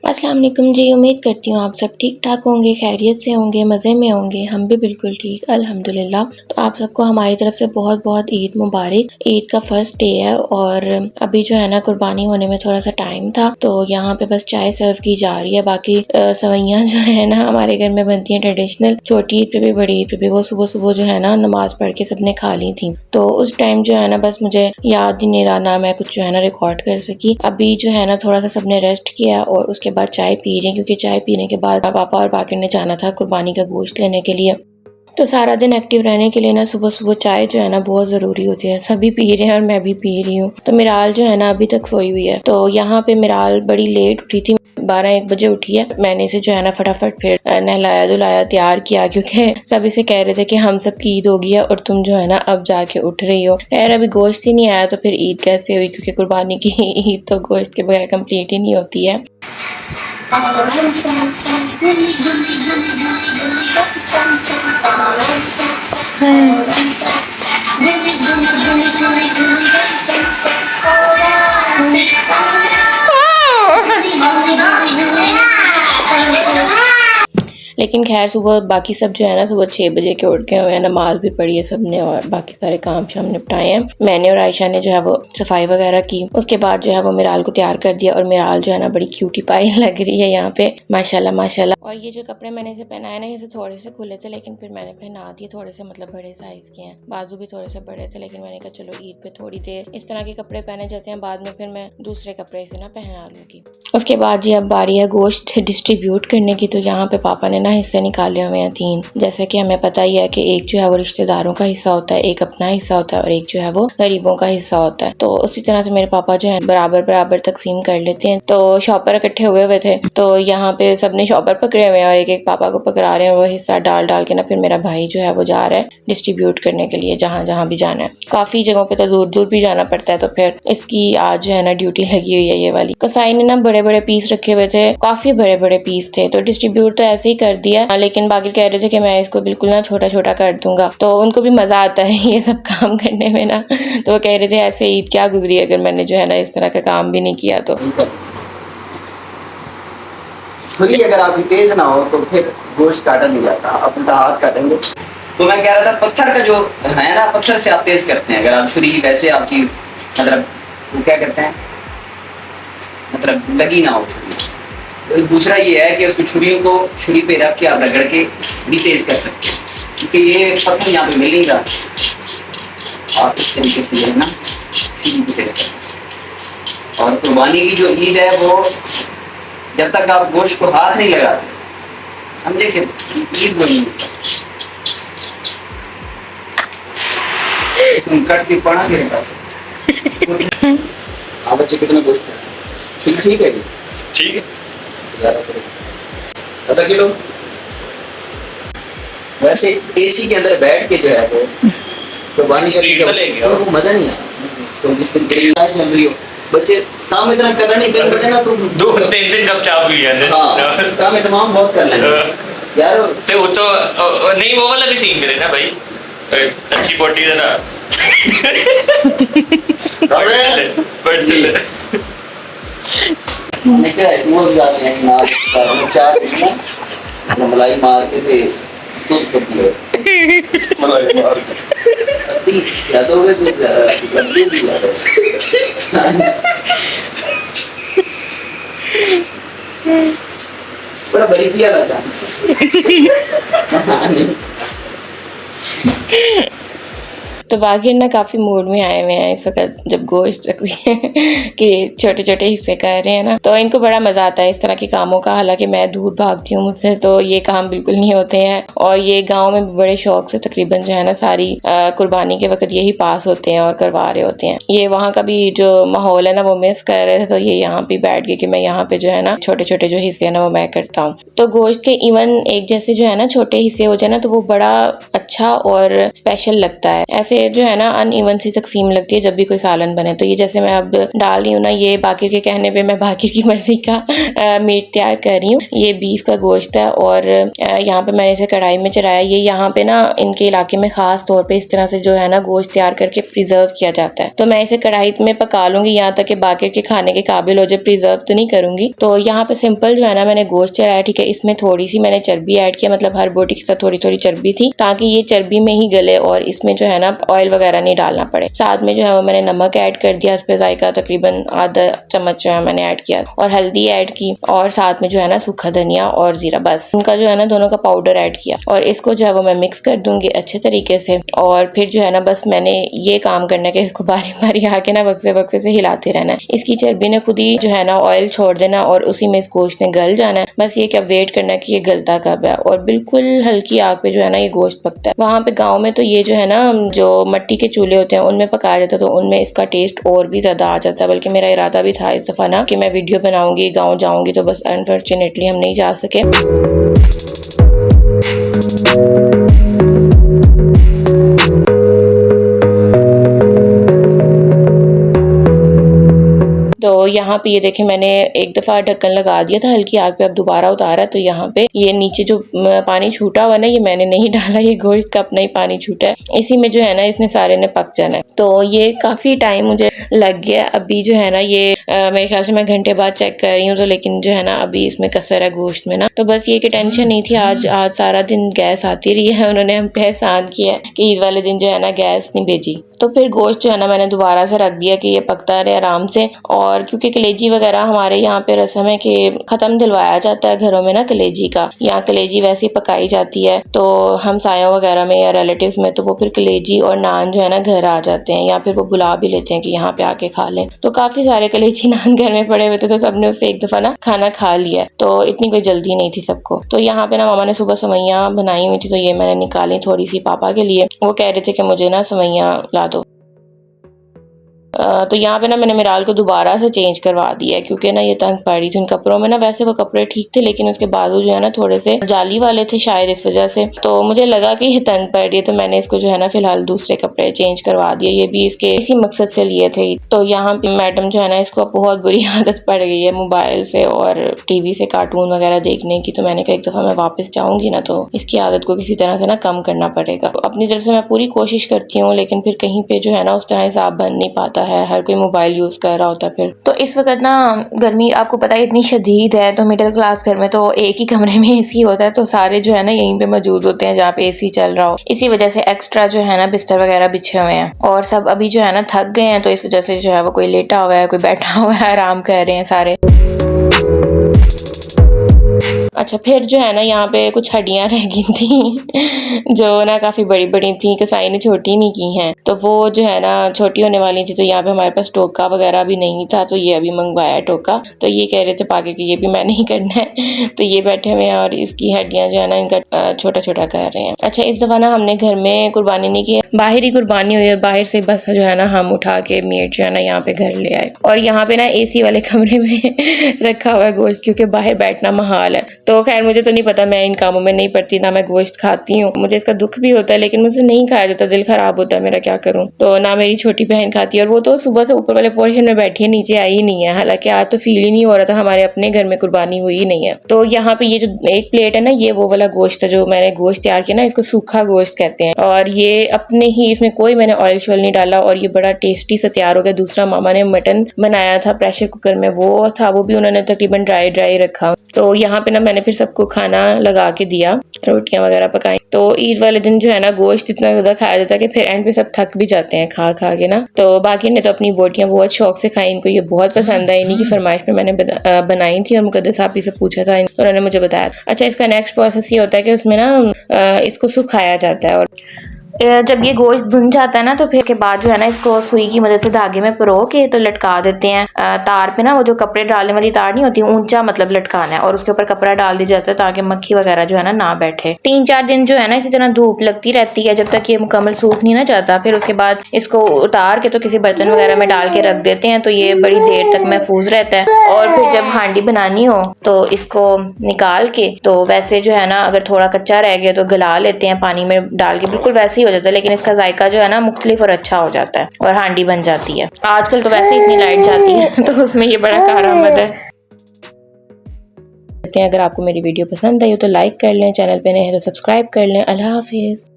अस्सलाम वालेकुम जी। उम्मीद करती हूँ आप सब ठीक ठाक होंगे, खैरियत से होंगे, मज़े में होंगे। हम भी बिल्कुल ठीक अल्हम्दुलिल्लाह। तो आप सबको हमारी तरफ से बहुत बहुत ईद मुबारक। ईद का फर्स्ट डे है और अभी जो है ना कुर्बानी होने में थोड़ा सा टाइम था, तो यहाँ पे बस चाय सर्व की जा रही है। बाकी सवैयाँ जो है ना हमारे घर में बनती हैं ट्रेडिशनल, छोटी ईद पे भी बड़ी ईद पे भी, वो सुबह सुबह जो है ना नमाज पढ़ के सबने खा ली थी। तो उस टाइम जो है ना बस मुझे याद ही नहीं रहा, ना मैं कुछ जो है ना रिकॉर्ड कर सकी। अभी जो है ना थोड़ा सा सबने रेस्ट किया और उसके बाद चाय पी रही हैं, क्योंकि चाय पीने के बाद पापा और बाकिर ने जाना था कुर्बानी का गोश्त लेने के लिए। तो सारा दिन एक्टिव रहने के लिए ना सुबह सुबह चाय जो है ना बहुत ज़रूरी होती है। सभी पी रहे हैं और मैं भी पी रही हूँ। तो मिराल जो है ना अभी तक सोई हुई है। तो यहाँ पे मिराल बड़ी लेट उठी थी, 12-1 बजे उठी है। मैंने इसे जो है ना फटाफट फिर नहलाया धुलाया तैयार किया, क्योंकि सब इसे कह रहे थे कि हम सब की ईद हो गई है और तुम जो है ना अब जाके उठ रही हो। खैर अभी गोश्त ही नहीं आया तो फिर ईद कैसे हुई, क्योंकि कुर्बानी की ईद तो गोश्त के बगैर कंप्लीट ही नहीं होती है। लेकिन खैर सुबह बाकी सब जो है ना सुबह 6 बजे के उठ गए हुए हैं, नमाज भी पढ़ी है सबने और बाकी सारे काम शाम निपटाए हैं। मैंने और आयशा ने जो है वो सफाई वगैरह की। उसके बाद जो है वो मिराल को तैयार कर दिया और मिराल जो है ना बड़ी क्यूटी पाई लग रही है यहाँ पे, माशाल्लाह माशाल्लाह। और ये जो कपड़े मैंने इसे पहनाए ना, ये थोड़े से खुले थे लेकिन फिर मैंने पहना दिए, थोड़े से मतलब बड़े साइज के हैं। बाजू भी थोड़े से बड़े थे, लेकिन मैंने कहा चलो ईद पे थोड़ी देर इस तरह के कपड़े पहने जाते हैं, बाद में फिर मैं दूसरे कपड़े इसे ना पहना लूँगी। उसके बाद जी अब बारी है गोश्त डिस्ट्रीब्यूट करने की। तो यहाँ पे पापा ने ना हिस्से निकाले हुए हैं 3। जैसे कि हमें पता ही है कि एक जो है वो रिश्तेदारों का हिस्सा होता है, एक अपना हिस्सा होता है और एक जो है वो गरीबों का हिस्सा होता है। तो उसी तरह से मेरे पापा जो है बराबर बराबर तकसीम कर लेते हैं। तो शॉपर इकट्ठे हुए थे, तो यहाँ पे सबने शॉपर पकड़े हुए हैं और एक एक पापा को पकड़ा रहे हैं। वो हिस्सा डाल डाल के ना फिर मेरा भाई जो है वो जा रहा है डिस्ट्रीब्यूट करने के लिए जहाँ जहाँ भी जाना है। काफी जगहों पे तो दूर दूर भी जाना पड़ता है, तो फिर इसकी आज जो है ना ड्यूटी लगी हुई है ये वाली। कसाई ने ना बड़े बड़े पीस रखे हुए थे, काफी बड़े बड़े पीस थे, तो डिस्ट्रीब्यूट तो ऐसे ही कर दिया। लेकिन बाकी कह रहे थे कि मैं इसको बिल्कुल ना छोटा छोटा कर दूंगा, तो उनको भी मजा आता है ये सब काम करने में ना। तो वो कह रहे थे ऐसे ईद क्या गुजरी अगर मैंने जो है ना इस तरह का काम भी नहीं किया तो। खुली अगर आपकी तेज ना हो तो फिर गोश्त काटा नहीं जाता, अपना हाथ काटेंगे। तो मैं कह रहा था पत्थर का जो है ना, पत्थर से आप तेज करते हैं। अगर आप छुरी वैसे आपकी मतलब वो क्या कहते हैं, मतलब लगी ना हो छुरी। तो दूसरा ये है कि उसको छुरी पे रख के आप रगड़ के भी तेज कर सकते हैं, क्योंकि ये पत्थर यहाँ पे मिल नहीं रहा। आप इस तरीके से जो है ना छुरी को तेज कर सकते। और कुर्बानी की जो ईद है वो जब तक आप गोश्त को हाथ नहीं लगाते, समझे कि ईद बनी। इसमें कट के पड़ा के रखा से। आप बच्चे कितना गोश्त है? ठीक है जी, ठीक है, आधा किलो। वैसे एसी के अंदर बैठ के जो है वो कुर्बानी करने का वो मजा नहीं आता। तो जिस तरीके से चल रही हो बच्चे काम इतना करना नहीं, कहीं बजे ना तो 2-3 दिन कब चाप लिया ने। हाँ, काम तमाम बहुत कर लेंगे यार। ते वो तो नहीं, वो वाला भी सीन करे ना भाई, अच्छी पोटी है ना। मैंने क्या है वो ज़्यादा है ना, चार ना मलाई मार के पे दूध कर दिया। मलाई मार के या तो वे दूध ज़्यादा दूध भी ज़्यादा। बड़ा बरीकिया लगा। तो बाकी ना काफ़ी मूड में आए हुए हैं इस वक्त, जब गोश्त रखती है कि छोटे छोटे हिस्से कर रहे हैं ना, तो इनको बड़ा मज़ा आता है इस तरह के कामों का। हालांकि मैं दूर भागती हूँ, मुझसे तो ये काम बिल्कुल नहीं होते हैं। और ये गांव में भी बड़े शौक से तकरीबन जो है ना सारी कुर्बानी के वक्त यही पास होते हैं और करवा रहे होते हैं। ये वहाँ का भी जो माहौल है ना वो मिस कर रहे थे, तो ये यहाँ पे बैठ गए कि मैं यहाँ पे जो है ना छोटे छोटे जो हिस्से है ना वो मैं करता हूँ। तो गोश्त के इवन एक जैसे जो है ना छोटे हिस्से हो जाए ना, तो वो बड़ा अच्छा और स्पेशल लगता है। ऐसे ये जो है ना अनइवन सी तकसीम लगती है जब भी कोई सालन बने। तो ये जैसे मैं अब डाल रही हूँ ना, ये बाकिर के कहने पे मैं बाकिर की मर्जी का मीट तैयार कर रही हूँ। ये बीफ का गोश्त है और यहाँ पे मैंने इसे कढ़ाई में चढ़ाया। ये यहाँ पे ना इनके इलाके में खास तौर पे इस तरह से जो है ना गोश्त तैयार करके प्रिजर्व किया जाता है। तो मैं इसे कढ़ाई में पका लूंगी यहाँ तक कि बाकिर के खाने के काबिल हो जाए, प्रिजर्व तो नहीं करूंगी। तो यहाँ पे सिंपल जो है ना मैंने गोश्त चढ़ाया, ठीक है। इसमें थोड़ी सी मैंने चर्बी ऐड किया, मतलब हर बोटी के साथ थोड़ी थोड़ी चर्बी थी ताकि ये चर्बी में ही गले और इसमें जो है ना ऑयल वगैरह नहीं डालना पड़े। साथ में जो है वो मैंने नमक ऐड कर दिया, इस पे जायका तकरीबन आधा चम्मच जो है मैंने ऐड किया, और हल्दी ऐड की, और साथ में जो है ना सूखा धनिया और जीरा, बस उनका जो है ना दोनों का पाउडर ऐड किया। और इसको जो है वो मैं मिक्स कर दूंगी अच्छे तरीके से। और फिर जो है ना बस मैंने ये काम करना है कि इसको बारी बारी आके ना वक्फे वक्फे से हिलाते रहना है। इसकी चर्बी ने खुद ही जो है ना ऑयल छोड़ देना और उसी में इस गोश्त ने गल जाना है। बस ये क्या वेट करना है कि ये गलता कब है, और बिल्कुल हल्की आग पे जो है ना ये गोश्त पकता है। वहाँ पे गाँव में तो ये जो है ना जो मट्टी के चूल्हे होते हैं उनमें पकाया जाता है, तो उनमें इसका टेस्ट और भी ज्यादा आ जाता है। बल्कि मेरा इरादा भी था इस दफा ना कि मैं वीडियो बनाऊंगी, गाँव जाऊंगी, तो बस अनफॉर्चुनेटली हम नहीं जा सके। तो यहाँ पे ये देखें मैंने एक दफ़ा ढक्कन लगा दिया था हल्की आग पे, अब दोबारा उतारा तो यहाँ पे ये नीचे जो पानी छूटा हुआ ना ये मैंने नहीं डाला, ये गोश्त का अपना ही पानी छूटा है, इसी में जो है ना इसने सारे ने पक जाना है। तो ये काफ़ी टाइम मुझे लग गया। अभी जो है ना ये मेरे ख्याल से मैं घंटे बाद चेक कर रही हूँ, तो लेकिन जो है ना अभी इसमें कसर है गोश्त में ना। तो बस ये कि टेंशन नहीं थी, आज सारा दिन गैस आती रही है, उन्होंने हम पे एहसान किया कि ईद वाले दिन जो है ना गैस नहीं भेजी। तो फिर गोश्त जो है ना मैंने दोबारा से रख दिया कि ये पकता रहे आराम से। और क्योंकि कलेजी वगैरह हमारे यहाँ पे रस्म है कि ख़त्म दिलवाया जाता है घरों में ना कलेजी का, यहाँ कलेजी वैसे ही पकाई जाती है, तो हमसायों वगैरह में या रिलेटिव्स में तो वो फिर कलेजी और नान जो है ना घर आ जाते हैं, या फिर वो बुला भी लेते हैं कि यहाँ पे आके खा लें। तो काफ़ी सारे कलेजी नान घर में पड़े हुए थे, तो सबने उससे एक दफ़ा ना खाना खा लिया, तो इतनी कोई जल्दी नहीं थी सबको। तो यहाँ पे ना मामा ने सुबह सवैयाँ बनाई हुई थी, तो ये मैंने निकाली थोड़ी सी पापा के लिए, वो कह रहे थे कि मुझे ना सवैयाँ ला दो। तो यहाँ पे ना मैंने मिराल को दोबारा से चेंज करवा दिया है क्योंकि ना ये तंग पड़ रही थी उन कपड़ों में ना। वैसे वो कपड़े ठीक थे लेकिन उसके बाजू जो है ना थोड़े से जाली वाले थे शायद इस वजह से, तो मुझे लगा कि ये तंग पड़ रही है, तो मैंने इसको जो है ना फिलहाल दूसरे कपड़े चेंज करवा दिए। ये भी इसके इसी मकसद से लिए थे। तो यहाँ पे मैडम जो है ना इसको बहुत बुरी आदत पड़ गई है मोबाइल से और टीवी से कार्टून वगैरह देखने की, तो मैंने कहा एक दफ़ा मैं वापस जाऊँगी ना तो इसकी आदत को किसी तरह से ना कम करना पड़ेगा। अपनी तरफ से मैं पूरी कोशिश करती हूँ लेकिन फिर कहीं पे जो है ना उस तरह हिसाब बन नहीं पाता है, हर कोई मोबाइल यूज कर रहा होता है। फिर तो इस वक्त ना गर्मी आपको पता है इतनी शदीद है, तो मिडिल क्लास घर में तो एक ही कमरे में एसी होता है, तो सारे जो है ना यहीं पे मौजूद होते हैं जहाँ पे एसी चल रहा हो। इसी वजह से एक्स्ट्रा जो है ना बिस्तर वगैरह बिछे हुए हैं और सब अभी जो है ना थक गए हैं, तो इस वजह से जो है वो कोई लेटा हुआ है, कोई बैठा हुआ है, आराम कर रहे हैं सारे। अच्छा फिर जो है ना यहाँ पे कुछ हड्डियाँ रह गई थी जो ना काफ़ी बड़ी बड़ी थी, कसाई ने छोटी नहीं की हैं, तो वो जो है ना छोटी होने वाली थी। तो यहाँ पे हमारे पास टोका वगैरह भी नहीं था, तो ये अभी मंगवाया है टोका। तो ये कह रहे थे पाके कि ये भी मैंने ही करना है, तो ये बैठे हुए हैं और इसकी हड्डियाँ जो है ना इनका छोटा छोटा कर रहे हैं। अच्छा इस दफ़ा ना हमने घर में कुर्बानी नहीं की, बाहर ही कुर्बानी हुई और बाहर से बस जो है ना हम उठा के मीट जो है ना यहाँ पे घर ले आए। और यहाँ पे ना एसी वाले कमरे में रखा हुआ है गोश्त क्योंकि बाहर बैठना महाल है। तो खैर मुझे तो नहीं पता, मैं इन कामों में नहीं पड़ती, ना मैं गोश्त खाती हूँ, मुझे इसका दुख भी होता है लेकिन मुझसे नहीं खाया जाता, दिल खराब होता है मेरा, क्या करूँ। तो ना मेरी छोटी बहन खाती है और वो तो सुबह से ऊपर वाले पोर्शन में बैठी है, नीचे आई ही नहीं है। हालांकि आज तो फील ही नहीं हो रहा था, हमारे अपने घर में कुर्बानी हुई ही नहीं है। तो यहाँ पे ये जो एक प्लेट है ना ये वो वाला गोश्त है जो मैंने गोश्त तैयार किया ना, इसको सूखा गोश्त कहते हैं। और ये अपने ही, इसमें कोई मैंने ऑयल शॉयल नहीं डाला और ये बड़ा टेस्टी सा तैयार हो गया। दूसरा मामा ने मटन बनाया था प्रेशर कुकर में, वो था, वो भी उन्होंने तकरीबन ड्राई ड्राई रखा। तो यहाँ पे ना मैंने फिर सबको खाना लगा के दिया, रोटियां वगैरह पकाई। तो ईद वाले दिन जो है ना गोश्त इतना ज्यादा खाया जाता है कि फिर एंड पे सब थक भी जाते हैं खा खा के ना। तो बाकी ने तो अपनी बोटियां बहुत शौक से खाई, इनको ये बहुत पसंद आई, इन्हीं की फरमाइश पे मैंने बनाई थी और मुकद्दस आप ही से पूछा था, उन्होंने मुझे बताया। अच्छा इसका नेक्स्ट प्रोसेस ये होता है कि उसमें ना इसको सुखाया जाता है और जब ये गोश्त भुन जाता है ना तो फिर के बाद जो है ना इसको सुई की मदद से धागे में पिरो के तो लटका देते हैं तार पे ना, वो जो कपड़े डालने वाली तार नहीं होती, ऊंचा मतलब लटकाना है और उसके ऊपर कपड़ा डाल दिया जाता है ताकि मक्खी वगैरह जो है ना बैठे। 3-4 दिन जो है ना इसी तरह धूप लगती रहती है जब तक ये मुकम्मल सूख नहीं ना जाता। फिर उसके बाद इसको उतार के तो किसी बर्तन वगैरह में डाल के रख देते हैं, तो ये बड़ी देर तक महफूज रहता है। और फिर जब हांडी बनानी हो तो इसको निकाल के, तो वैसे जो है ना अगर थोड़ा कच्चा रह गया तो गला लेते हैं पानी में डाल के, बिल्कुल वैसे ही हो जाता है, लेकिन इसका जायका जो है ना मुख्तलिफ और अच्छा हो जाता है और हांडी बन जाती है। आजकल तो वैसे इतनी लाइट जाती है तो उसमें ये बड़ा कारआमद है। अगर आपको मेरी वीडियो पसंद आई हो तो लाइक कर लें, चैनल पे नए हैं तो सब्सक्राइब कर लें। अल्लाह हाफिज़।